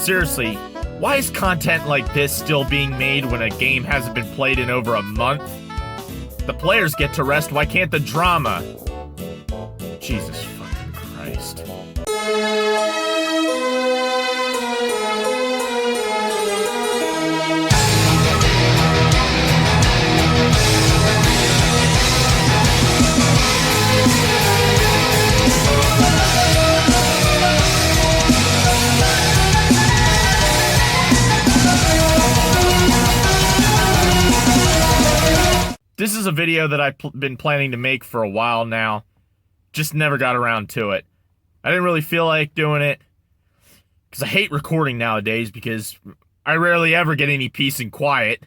seriously, why is content like this still being made when a game hasn't been played in over a month? The players get to rest, why can't the drama? Jesus fucking Christ. This is a video that I've been planning to make for a while now. Just never got around to it. I didn't really feel like doing it. Because I hate recording nowadays because I rarely ever get any peace and quiet.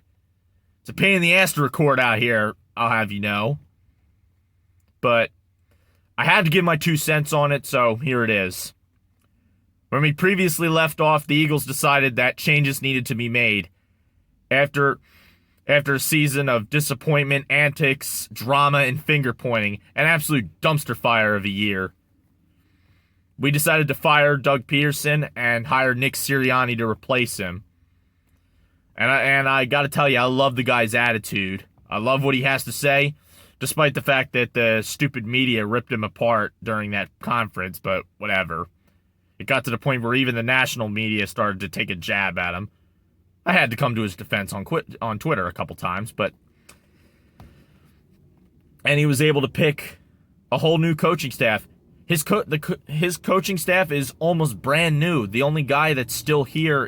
It's a pain in the ass to record out here, I'll have you know. But I had to give my 2 cents on it, so here it is. When we previously left off, the Eagles decided that changes needed to be made. After a season of disappointment, antics, drama, and finger-pointing, an absolute dumpster fire of a year. We decided to fire Doug Peterson and hire Nick Sirianni to replace him. And I gotta tell you, I love the guy's attitude. I love what he has to say, despite the fact that the stupid media ripped him apart during that conference, but whatever. It got to the point where even the national media started to take a jab at him. I had to come to his defense on Twitter a couple times, and he was able to pick a whole new coaching staff. His coaching staff is almost brand new. The only guy that's still here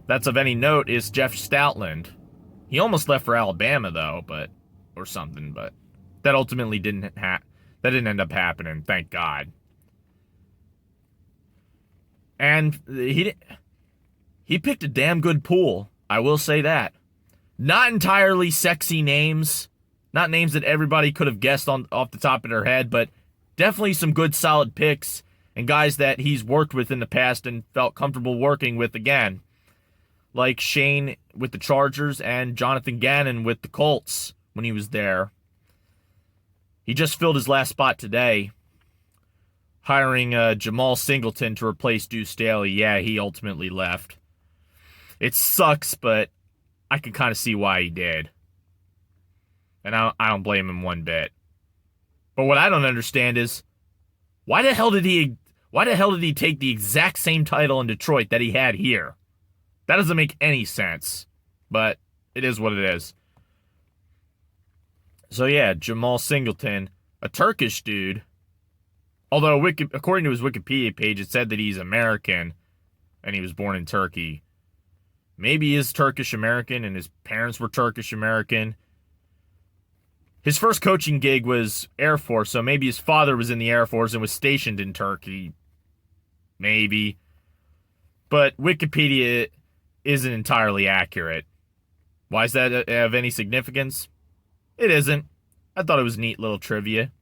that's of any note is Jeff Stoutland. He almost left for Alabama though, but that ultimately didn't end up happening. Thank God. And He picked a damn good pool, I will say that. Not entirely sexy names, not names that everybody could have guessed off the top of their head, but definitely some good solid picks and guys that he's worked with in the past and felt comfortable working with again. Like Shane with the Chargers and Jonathan Gannon with the Colts when he was there. He just filled his last spot today, hiring 𝔡'𝔑𝔞𝔯𝔦 to replace Deuce Staley. Yeah, he ultimately left. It sucks, but I can kind of see why he did. And I don't blame him one bit. But what I don't understand is, why the hell did he take the exact same title in Detroit that he had here? That doesn't make any sense. But it is what it is. So yeah, 𝔡'𝔑𝔞𝔯𝔦, a Turkish dude. Although, according to his Wikipedia page, it said that he's American and he was born in Turkey. Maybe he is Turkish-American and his parents were Turkish-American. His first coaching gig was Air Force, so maybe his father was in the Air Force and was stationed in Turkey. Maybe. But Wikipedia isn't entirely accurate. Why is that of any significance? It isn't. I thought it was neat little trivia.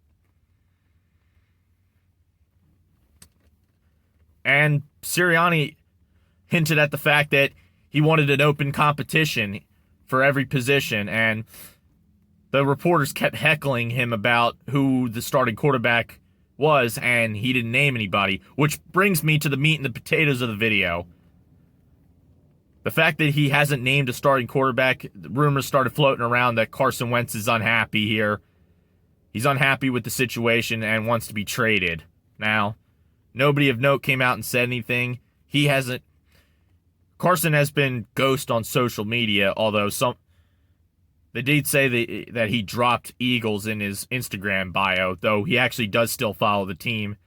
And Sirianni hinted at the fact that he wanted an open competition for every position, and the reporters kept heckling him about who the starting quarterback was, and he didn't name anybody, which brings me to the meat and the potatoes of the video. The fact that he hasn't named a starting quarterback, rumors started floating around that Carson Wentz is unhappy here. He's unhappy with the situation and wants to be traded. Now, nobody of note came out and said anything. Carson has been ghost on social media, although they did say that he dropped Eagles in his Instagram bio, though he actually does still follow the team,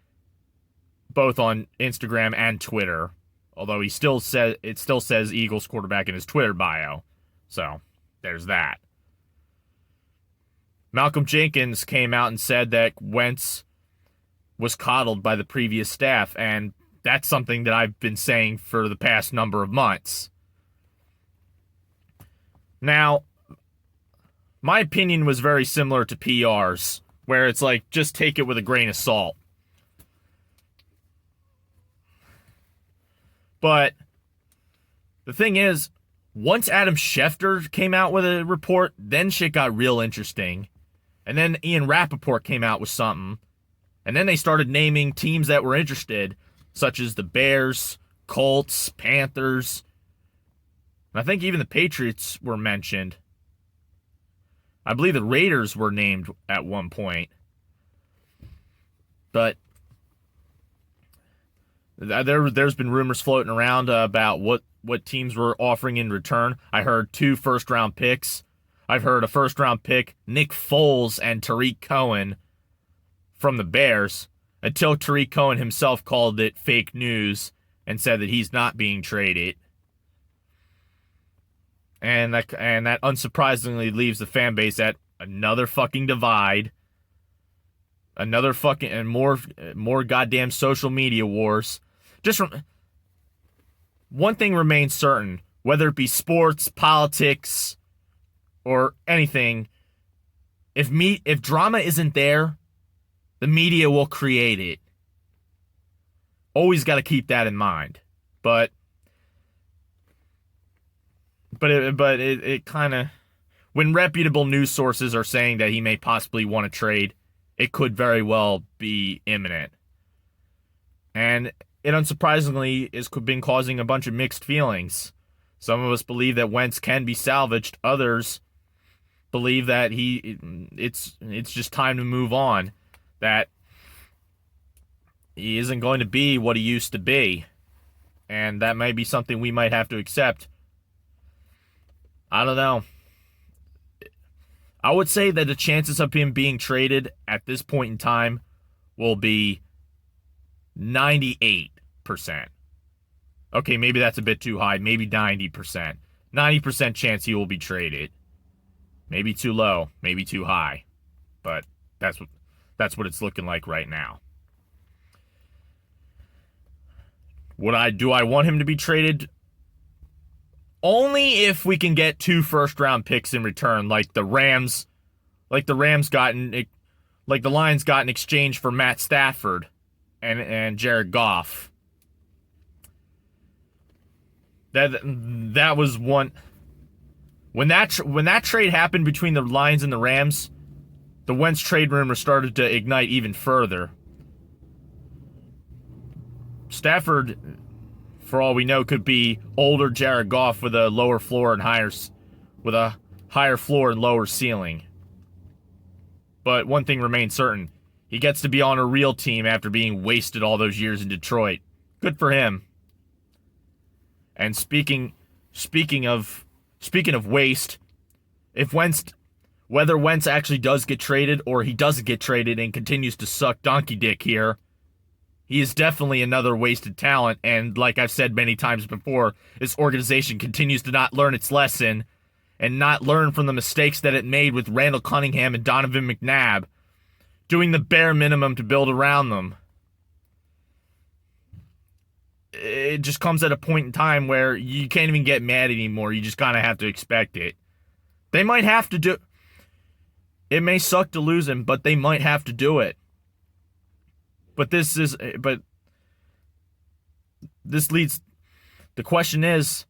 both on Instagram and Twitter. Although it still says Eagles quarterback in his Twitter bio. So, there's that. Malcolm Jenkins came out and said that Wentz was coddled by the previous staff, and that's something that I've been saying for the past number of months. Now, my opinion was very similar to PR's, where it's like, just take it with a grain of salt. But the thing is, once Adam Schefter came out with a report, then shit got real interesting. And then Ian Rappaport came out with something. And then they started naming teams that were interested, such as the Bears, Colts, Panthers. And I think even the Patriots were mentioned. I believe the Raiders were named at one point. But there's been rumors floating around about what teams were offering in return. I heard 2 first-round picks. I've heard a first-round pick, Nick Foles and Tariq Cohen from the Bears, until Tariq Cohen himself called it fake news and said that he's not being traded. And that unsurprisingly leaves the fan base at another fucking divide. Another fucking and more goddamn social media wars. One thing remains certain, whether it be sports, politics, or anything, if drama isn't there, the media will create it. Always got to keep that in mind. But it kind of, when reputable news sources are saying that he may possibly want to trade, it could very well be imminent. And it unsurprisingly has been causing a bunch of mixed feelings. Some of us believe that Wentz can be salvaged. Others believe that it's just time to move on. That he isn't going to be what he used to be. And that may be something we might have to accept. I don't know. I would say that the chances of him being traded at this point in time will be 98%. Okay, maybe that's a bit too high. Maybe 90%. 90% chance he will be traded. Maybe too low. Maybe too high. But that's what it's looking like right now. Do I want him to be traded? Only if we can get 2 first-round picks in return, like the Lions got in exchange for Matt Stafford and Jared Goff. That was one. When that trade happened between the Lions and the Rams, the Wentz trade rumor started to ignite even further. Stafford, for all we know, could be older Jared Goff with a lower floor and higher floor and lower ceiling. But one thing remains certain. He gets to be on a real team after being wasted all those years in Detroit. Good for him. And speaking of waste, whether Wentz actually does get traded or he doesn't get traded and continues to suck donkey dick here, he is definitely another wasted talent, and like I've said many times before, this organization continues to not learn its lesson and not learn from the mistakes that it made with Randall Cunningham and Donovan McNabb, doing the bare minimum to build around them. It just comes at a point in time where you can't even get mad anymore. You just kind of have to expect it. They might have to do... It may suck to lose him, but they might have to do it. But this leads... The question is,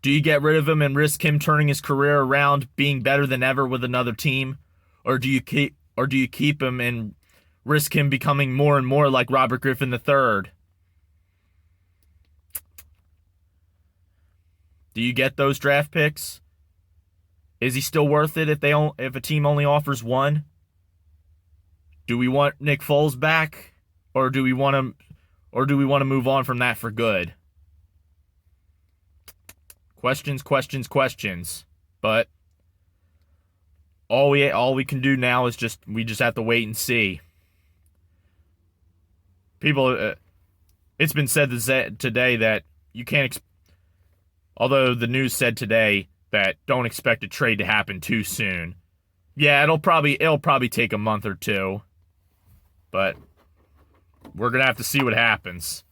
do you get rid of him and risk him turning his career around, being better than ever with another team? Or do you keep him and risk him becoming more and more like Robert Griffin III? Do you get those draft picks? Is he still worth it if a team only offers one? Do we want Nick Foles back, or do we want to move on from that for good? Questions. But all we can do now is just have to wait and see. People, it's been said today that you can't. Although the news said today that don't expect a trade to happen too soon. Yeah, it'll probably take a month or two. But we're going to have to see what happens.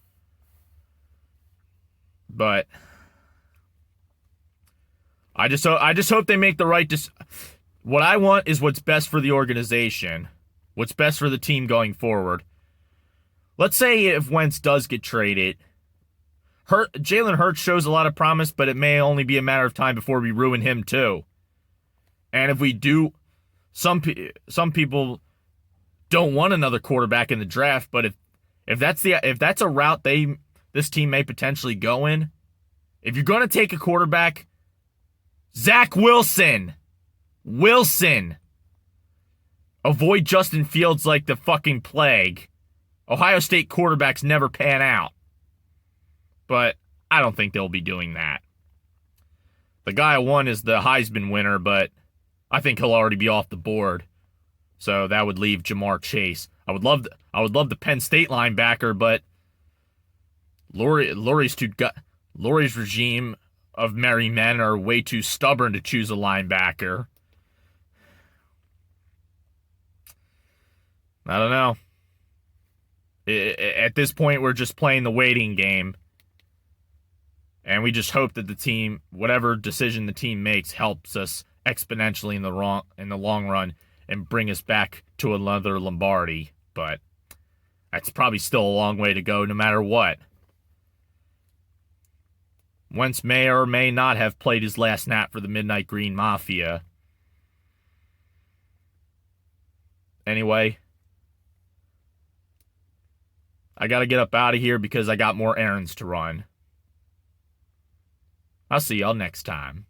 But I just hope they make the right decision. What I want is what's best for the organization. What's best for the team going forward. Let's say if Wentz does get traded, Jalen Hurts shows a lot of promise, but it may only be a matter of time before we ruin him too. And if we do, some people don't want another quarterback in the draft, but if that's a route they this team may potentially go in, if you're going to take a quarterback, Zach Wilson. Wilson. Avoid Justin Fields like the fucking plague. Ohio State quarterbacks never pan out. But I don't think they'll be doing that. The guy I won is the Heisman winner, but I think he'll already be off the board. So that would leave Jamar Chase. I would love the Penn State linebacker, but Lurie's regime of merry men are way too stubborn to choose a linebacker. I don't know. At this point, we're just playing the waiting game. And we just hope that the team, whatever decision the team makes, helps us exponentially in the long run and bring us back to another Lombardi. But that's probably still a long way to go no matter what. Wentz may or may not have played his last snap for the Midnight Green Mafia. Anyway, I gotta get up out of here because I got more errands to run. I'll see y'all next time.